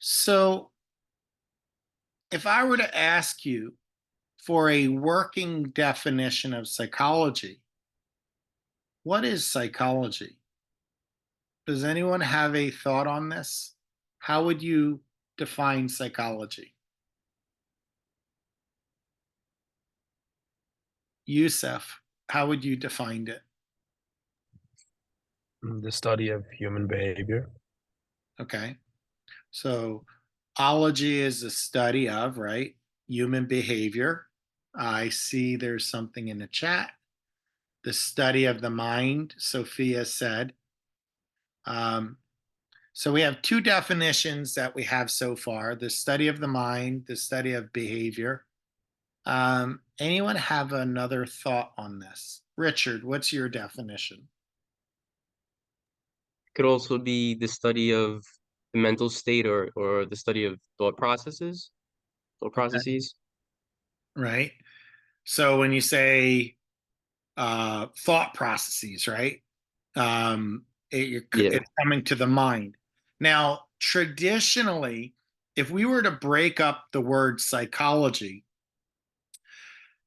So, if I were to ask you for a working definition of psychology, what is psychology? Does anyone have a thought on this? How would you define psychology? Yusuf, how would you define it? The study of human behavior. Okay. So, ology is the study of, right? Human behavior. I see there's something in the chat. The study of the mind, Sophia said. Um, So we have two definitions that we have so far: the study of the mind, the study of behavior. Anyone have another thought on this? Richard, what's your definition? Could also be the study of the mental state or the study of thought Okay. processes. Right. So when you say thought processes, right? Yeah. It's coming to the mind. Now, traditionally, if we were to break up the word psychology,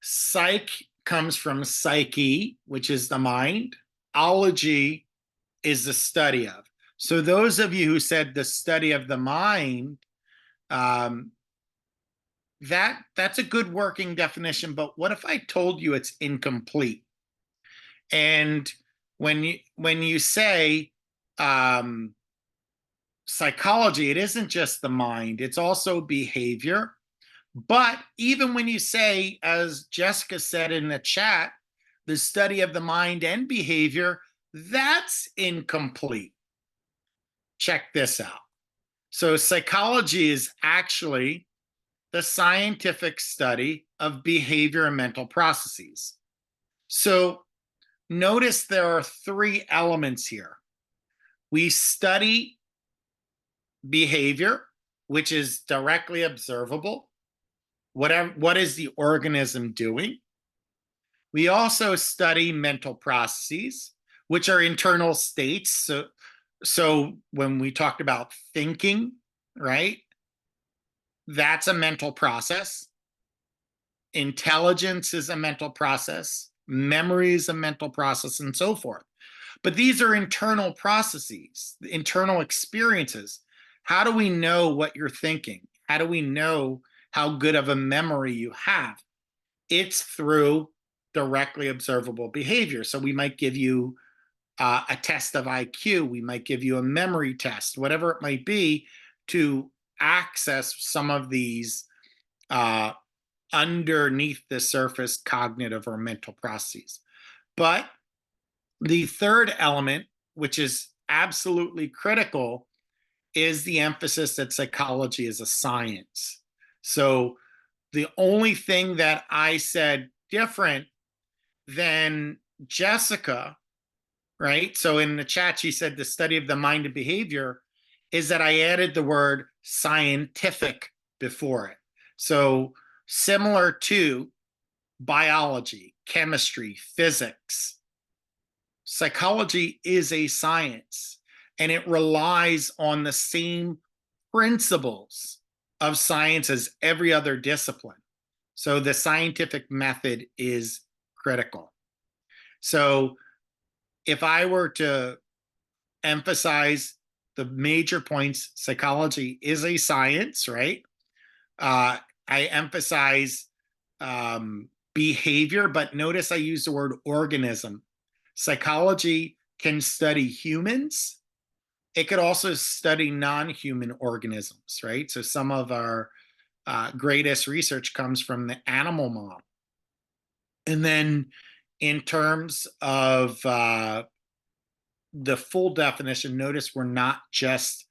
psych comes from psyche, which is the mind. Ology is the study of. So those of you who said the study of the mind, um, that's a good working definition. But what if I told you it's incomplete? And when you say um, psychology, it isn't just the mind; it's also behavior. But even when you say, as Jessica said in the chat, the study of the mind and behavior, that's incomplete. Check this out. So, psychology is actually the scientific study of behavior and mental processes. So, notice there are three elements here. We study behavior, which is directly observable. What is the organism doing? We also study mental processes, which are internal states. So when we talked about thinking, right, that's a mental process. Intelligence is a mental process. Memory is a mental process, and so forth. But these are internal processes, internal experiences. How do we know what you're thinking? How do we know how good of a memory you have? It's through directly observable behavior. So we might give you a test of IQ, we might give you a memory test, whatever it might be, to access some of these uh, underneath the surface cognitive or mental processes. But the third element, which is absolutely critical, is the emphasis that psychology is a science. So the only thing that I said different than Jessica, right? So in the chat, she said the study of the mind and behavior, is that I added the word scientific before it. So similar to biology, chemistry, physics, psychology is a science, and it relies on the same principles of science as every other discipline. So the scientific method is critical. So if I were to emphasize the major points, psychology is a science, right? Uh, I emphasize behavior, but notice I use the word organism. Psychology can study humans. It could also study non-human organisms, right? So some of our greatest research comes from the animal model. And then in terms of the full definition, notice we're not just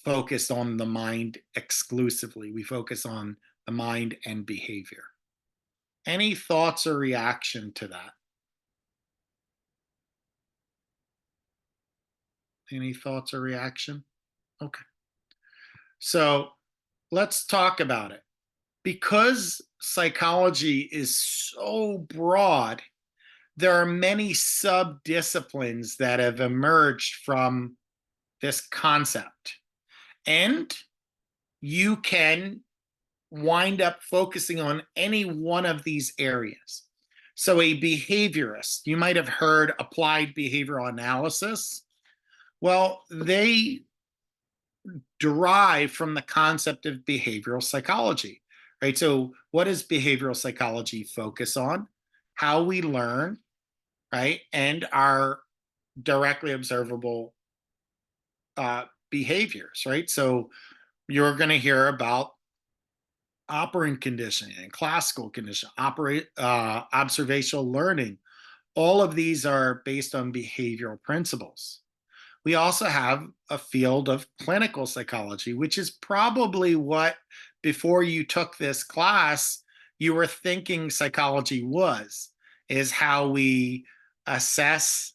focused on the mind exclusively. We focus on the mind and behavior. Any thoughts or reaction to that? Any thoughts or reaction? Okay. So let's talk about it. Because psychology is so broad, there are many sub-disciplines that have emerged from this concept. And you can wind up focusing on any one of these areas. So a behaviorist, you might have heard applied behavioral analysis. Well, they derive from the concept of behavioral psychology, right? So what does behavioral psychology focus on? How we learn, right? And our directly observable behaviors, right? So you're going to hear about operant conditioning and classical conditioning, observational learning. All of these are based on behavioral principles. We also have a field of clinical psychology, which is probably what, before you took this class, you were thinking psychology was, is how we assess,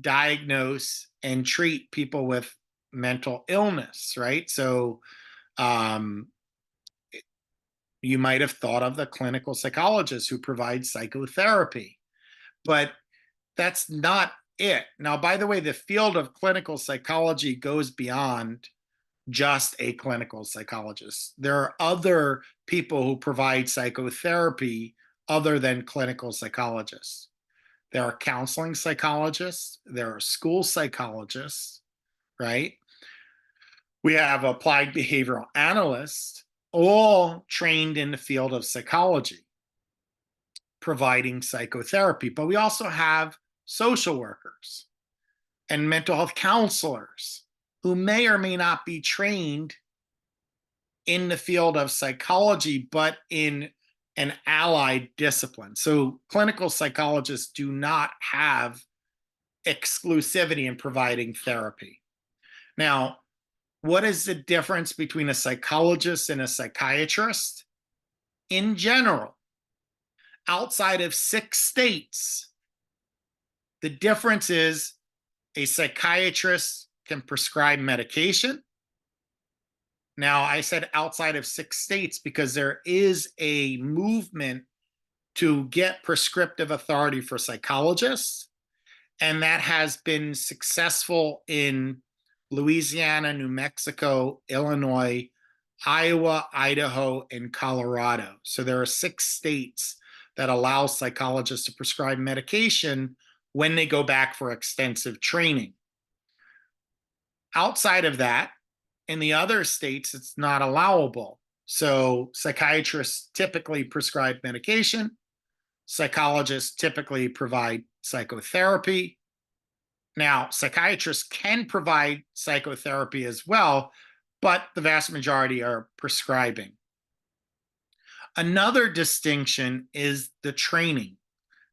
diagnose, and treat people with mental illness, right? So um, you might have thought of the clinical psychologist who provides psychotherapy, but that's not it. Now, by the way, the field of clinical psychology goes beyond just a clinical psychologist. There are other people who provide psychotherapy other than clinical psychologists. There are counseling psychologists, there are school psychologists, right? We have applied behavioral analysts, all trained in the field of psychology, providing psychotherapy. But we also have social workers and mental health counselors who may or may not be trained in the field of psychology, but in an allied discipline. So clinical psychologists do not have exclusivity in providing therapy. Now, what is the difference between a psychologist and a psychiatrist? In general, outside of 6 states, the difference is a psychiatrist can prescribe medication. Now, I said outside of 6 states because there is a movement to get prescriptive authority for psychologists, and that has been successful in Louisiana, New Mexico, Illinois, Iowa, Idaho, and Colorado. So there are 6 states that allow psychologists to prescribe medication when they go back for extensive training. Outside of that, in the other states, it's not allowable. So psychiatrists typically prescribe medication. Psychologists typically provide psychotherapy. Now, psychiatrists can provide psychotherapy as well, but the vast majority are prescribing. Another distinction is the training.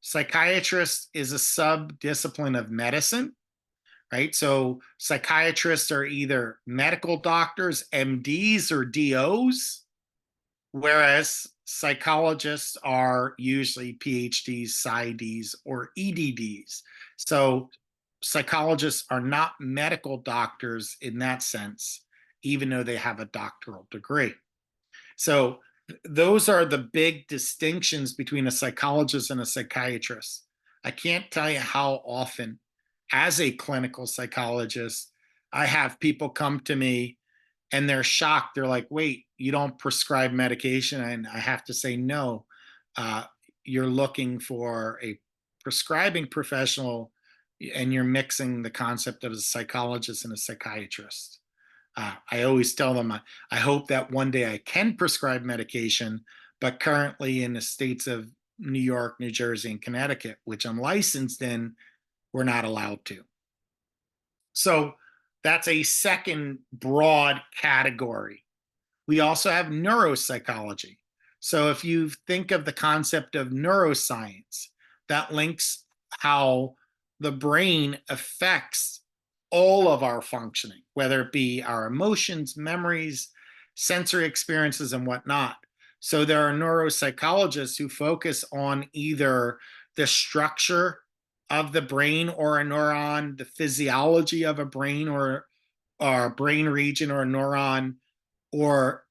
Psychiatrist is a sub-discipline of medicine, right? So psychiatrists are either medical doctors, MDs, or DOs, whereas psychologists are usually PhDs, PsyDs, or EDDs. So psychologists are not medical doctors in that sense, even though they have a doctoral degree. So those are the big distinctions between a psychologist and a psychiatrist. I can't tell you how often, as a clinical psychologist, I have people come to me and they're shocked. They're like, wait, you don't prescribe medication? And I have to say, no, you're looking for a prescribing professional and you're mixing the concept of a psychologist and a psychiatrist. I always tell them, I hope that one day I can prescribe medication, but currently in the states of New York, New Jersey, and Connecticut, which I'm licensed in, we're not allowed to. So that's a second broad category. We also have neuropsychology. So if you think of the concept of neuroscience, that links how the brain affects all of our functioning, whether it be our emotions, memories, sensory experiences, and whatnot. So there are neuropsychologists who focus on either the structure of the brain or a neuron, the physiology of a brain or a brain region or a neuron, or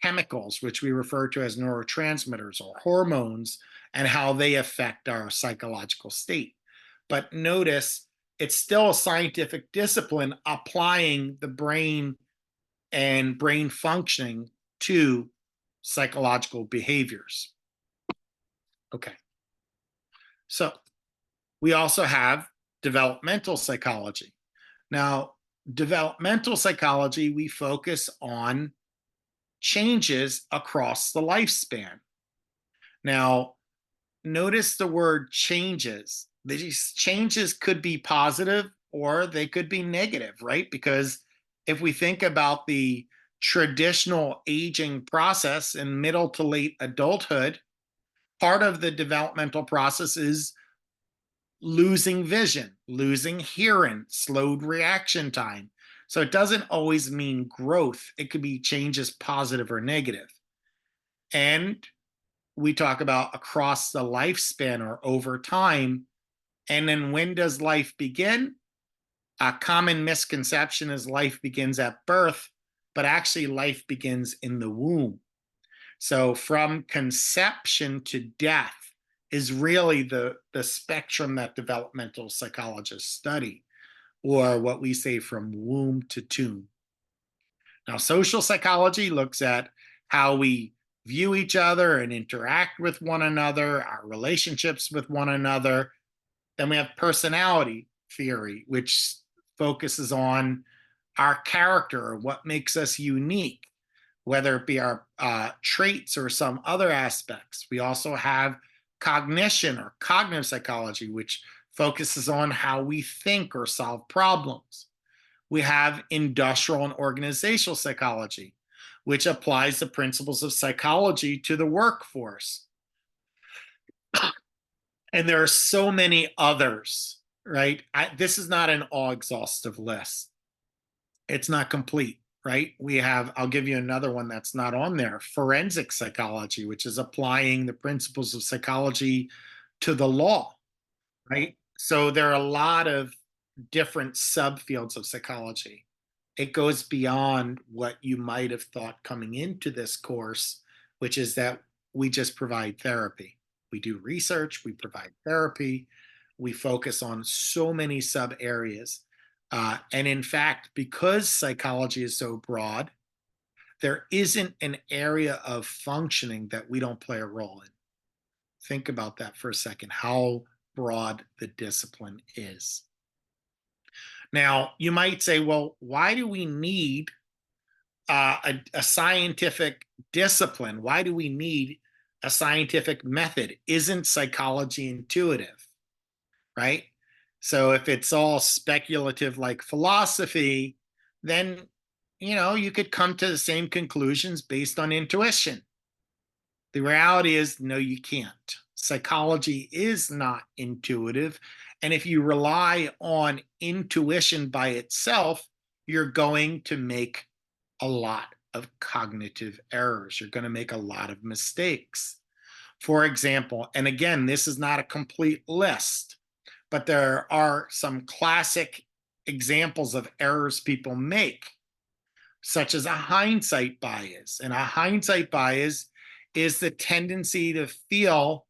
chemicals, which we refer to as neurotransmitters or hormones, and how they affect our psychological state. But notice it's still a scientific discipline applying the brain and brain functioning to psychological behaviors. Okay. So we also have developmental psychology. Now, developmental psychology, we focus on changes across the lifespan. Now, notice the word changes. These changes could be positive or they could be negative, right? Because if we think about the traditional aging process in middle to late adulthood, part of the developmental process is losing vision, losing hearing, slowed reaction time. So it doesn't always mean growth. It could be changes positive or negative. And we talk about across the lifespan or over time. And then when does life begin? A common misconception is life begins at birth, but actually life begins in the womb. So from conception to death is really the spectrum that developmental psychologists study, or what we say from womb to tomb. Now, social psychology looks at how we view each other and interact with one another, our relationships with one another. Then we have personality theory, which focuses on our character, what makes us unique, whether it be our traits or some other aspects. We also have cognition or cognitive psychology, which focuses on how we think or solve problems. We have industrial and organizational psychology, which applies the principles of psychology to the workforce. And there are so many others, right? This is not an all exhaustive list. It's not complete, right? We have, I'll give you another one that's not on there, forensic psychology, which is applying the principles of psychology to the law, right? So there are a lot of different subfields of psychology. It goes beyond what you might have thought coming into this course, which is that we just provide therapy. We do research, we provide therapy, we focus on so many sub areas. And in fact, because psychology is so broad, there isn't an area of functioning that we don't play a role in. Think about that for a second, how broad the discipline is. Now, you might say, well, why do we need a scientific discipline? Why do we need a scientific method? Isn't psychology intuitive, right? So if it's all speculative like philosophy, then, you could come to the same conclusions based on intuition. The reality is, no, you can't. Psychology is not intuitive. And if you rely on intuition by itself, you're going to make a lot of cognitive errors. You're going to make a lot of mistakes. For example, and again, this is not a complete list, but there are some classic examples of errors people make, such as a hindsight bias. And a hindsight bias is the tendency to feel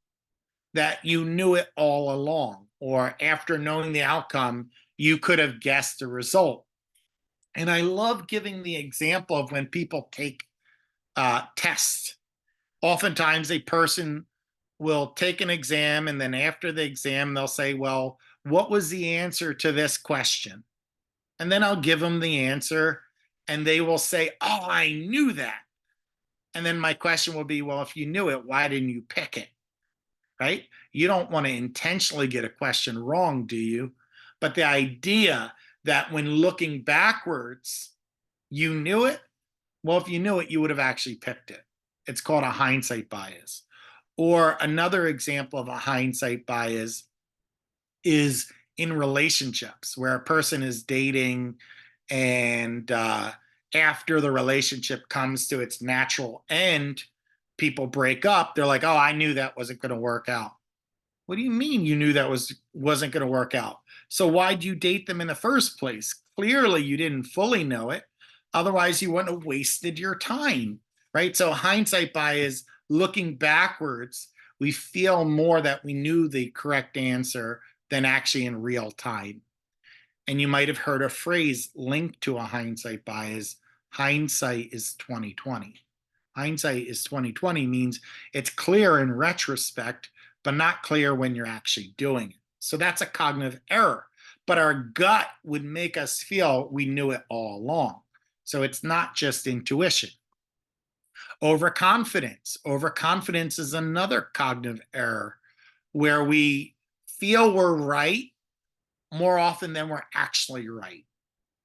that you knew it all along, or after knowing the outcome, you could have guessed the result. And I love giving the example of when people take tests. Oftentimes, a person will take an exam, and then after the exam, they'll say, well, what was the answer to this question? And then I'll give them the answer, and they will say, oh, I knew that. And then my question will be, well, if you knew it, why didn't you pick it? Right? You don't want to intentionally get a question wrong, do you? But the idea that when looking backwards, you knew it, well, if you knew it, you would have actually picked it. It's called a hindsight bias. Or another example of a hindsight bias is in relationships where a person is dating and after the relationship comes to its natural end, people break up. They're like, oh, I knew that wasn't going to work out. What do you mean you knew that wasn't going to work out? So why'd you date them in the first place? Clearly, you didn't fully know it. Otherwise, you wouldn't have wasted your time, right? So hindsight bias, looking backwards, we feel more that we knew the correct answer than actually in real time. And you might have heard a phrase linked to a hindsight bias, hindsight is 2020. Hindsight is 2020 means it's clear in retrospect, but not clear when you're actually doing it. So that's a cognitive error. But our gut would make us feel we knew it all along. So it's not just intuition. Overconfidence. Overconfidence is another cognitive error where we feel we're right more often than we're actually right.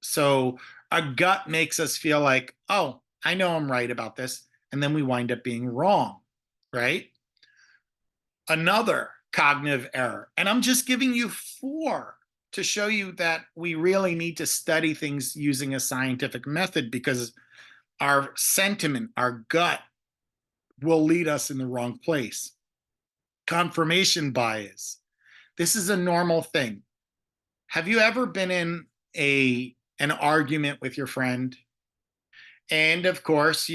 So our gut makes us feel like, oh, I know I'm right about this. And then we wind up being wrong, right? Another cognitive error. And I'm just giving you 4 to show you that we really need to study things using a scientific method, because our sentiment, our gut will lead us in the wrong place. Confirmation bias. This is a normal thing. Have you ever been in an argument with your friend? And of course,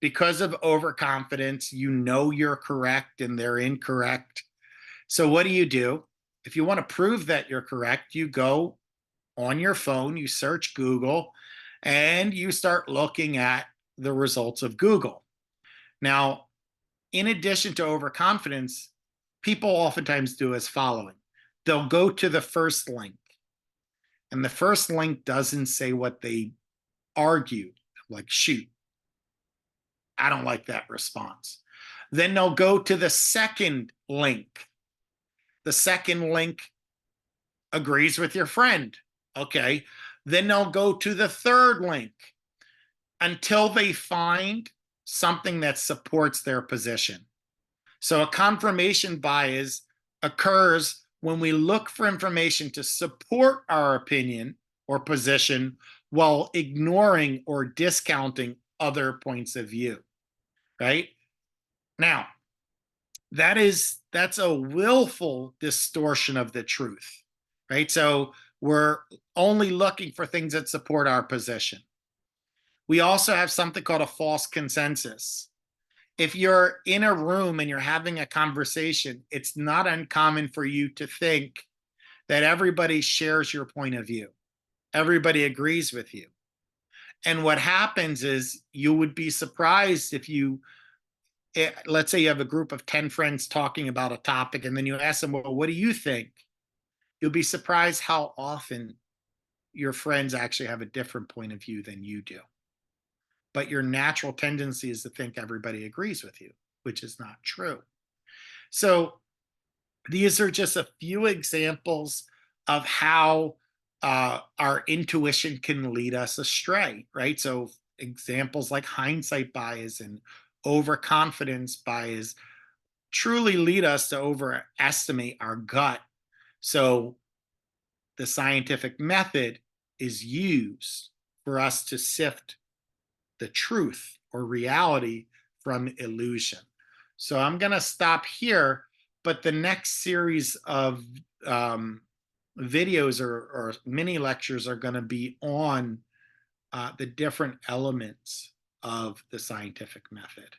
because of overconfidence, you know you're correct and they're incorrect. So what do? If you want to prove that you're correct, you go on your phone, you search Google, and you start looking at the results of Google. Now, in addition to overconfidence, people oftentimes do as following. They'll go to the first link, and the first link doesn't say what they argued. Like, shoot, I don't like that response. Then they'll go to the second link. The second link agrees with your friend. Okay. Then they'll go to the third link until they find something that supports their position. So a confirmation bias occurs when we look for information to support our opinion or position while ignoring or discounting other points of view, right? Now, that's a willful distortion of the truth, right? So we're only looking for things that support our position. We also have something called a false consensus. If you're in a room and you're having a conversation, it's not uncommon for you to think that everybody shares your point of view. Everybody agrees with you. And what happens is you would be surprised if let's say you have a group of 10 friends talking about a topic, and then you ask them, well, what do you think? You'll be surprised how often your friends actually have a different point of view than you do. But your natural tendency is to think everybody agrees with you, which is not true. So these are just a few examples of how our intuition can lead us astray, right? So examples like hindsight bias and overconfidence bias truly lead us to overestimate our gut. So the scientific method is used for us to sift the truth or reality from illusion. So I'm going to stop here, but the next series of videos or mini lectures are going to be on the different elements of the scientific method.